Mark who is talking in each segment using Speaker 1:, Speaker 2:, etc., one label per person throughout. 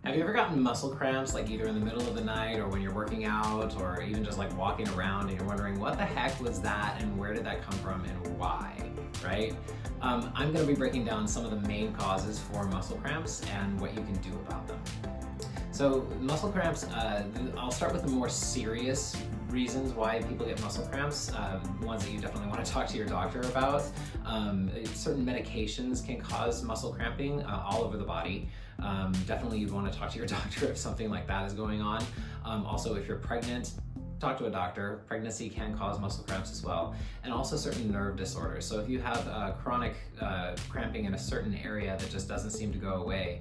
Speaker 1: Have you ever gotten muscle cramps, like either in the middle of the night or when you're working out or even just like walking around and you're wondering what the heck was that and where did that come from and why, right? I'm going to be breaking down some of the main causes for muscle cramps and what you can do about them. So muscle cramps, I'll start with the more serious reasons why people get muscle cramps, ones that you definitely want to talk to your doctor about. Certain medications can cause muscle cramping all over the body. Definitely you'd want to talk to your doctor if something like that is going on. Also, if you're pregnant, talk to a doctor. Pregnancy can cause muscle cramps as well, and also certain nerve disorders. So if you have chronic cramping in a certain area that just doesn't seem to go away,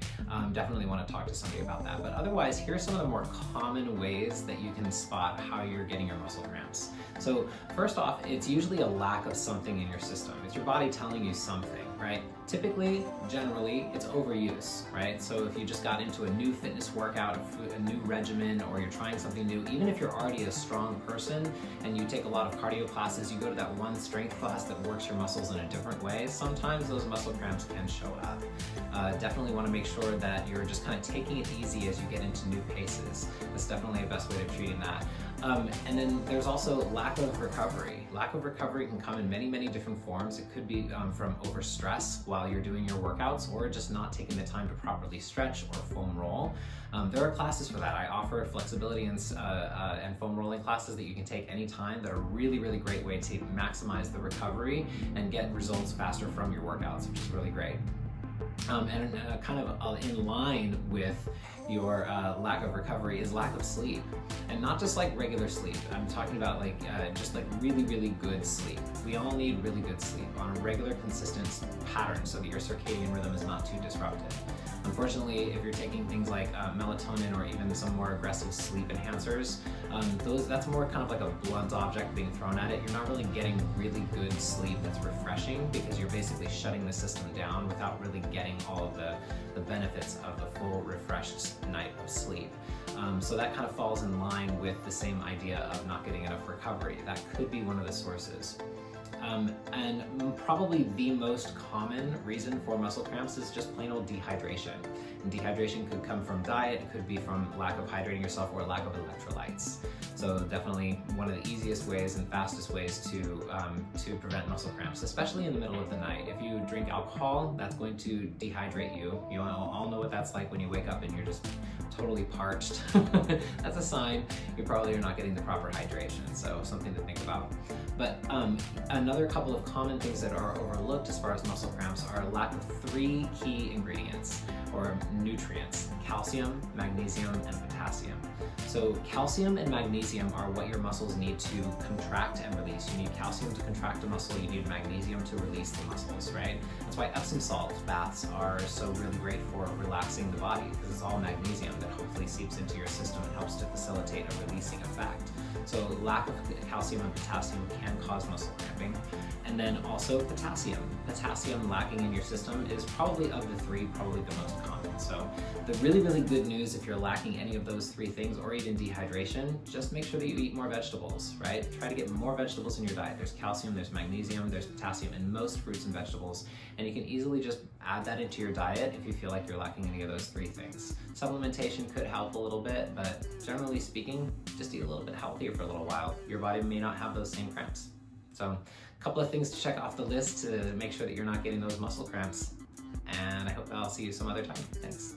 Speaker 1: definitely want to talk to somebody about that. But otherwise, here are some of the more common ways that you can spot how you're getting your muscle cramps. So first off, it's usually a lack of something in your system. It's your body telling you something, right? Typically, generally, it's overuse, right? So if you just got into a new fitness workout, a new regimen, or you're trying something new, even if you're already a strong person and you take a lot of cardio classes, you go to that one strength class that works your muscles in a different way, sometimes those muscle cramps can show up. Definitely want to make sure that you're just kind of taking it easy as you get into new paces. That's definitely the best way of treating that. And then there's also lack of recovery. Lack of recovery can come in many, many different forms. It could be from overstress while you're doing your workouts, or just not taking the time to properly stretch or foam roll. There are classes for that. I offer flexibility and foam rolling classes that you can take anytime that are really, really great way to maximize the recovery and get results faster from your workouts, which is really great. And kind of in line with your lack of recovery is lack of sleep, and not just like regular sleep. I'm talking about like just like really, really good sleep. We all need really good sleep on a regular, consistent pattern so that your circadian rhythm is not too disrupted. Unfortunately, if you're taking things like melatonin or even some more aggressive sleep enhancers, that's more kind of like a blunt object being thrown at it. You're not really getting really good sleep that's refreshing because you're basically shutting the system down without really getting all of the benefits of a full refreshed night of sleep. So that kind of falls in line with the same idea of not getting enough recovery. That could be one of the sources. And probably the most common reason for muscle cramps is just plain old dehydration. And dehydration could come from diet, it could be from lack of hydrating yourself or lack of electrolytes. So definitely one of the easiest ways and fastest ways to prevent muscle cramps, especially in the middle of the night. If you drink alcohol, that's going to dehydrate you. You all know what that's like when you wake up and you're just totally parched. That's a sign you probably are not getting the proper hydration, so something to think about. But another couple of common things that are overlooked as far as muscle cramps are lack of three key ingredients or nutrients: calcium, magnesium, and potassium. So calcium and magnesium are what your muscles need to contract and release. You need calcium to contract a muscle, you need magnesium to release the muscles, right? That's why Epsom salt baths are so really great for relaxing the body, because it's all magnesium that hopefully seeps into your system and helps to facilitate a releasing effect. So lack of calcium and potassium can cause muscle cramping. And then also potassium. Potassium lacking in your system is probably of the three, probably the most common. So the really, really good news if you're lacking any of those three things or even dehydration, just make sure that you eat more vegetables, right? Try to get more vegetables in your diet. There's calcium, there's magnesium, there's potassium in most fruits and vegetables. And you can easily just add that into your diet if you feel like you're lacking any of those three things. Supplementation could help a little bit, but generally speaking, just eat a little bit healthier for a little while. Your body may not have those same cramps. So a couple of things to check off the list to make sure that you're not getting those muscle cramps. And I hope I'll see you some other time. Thanks.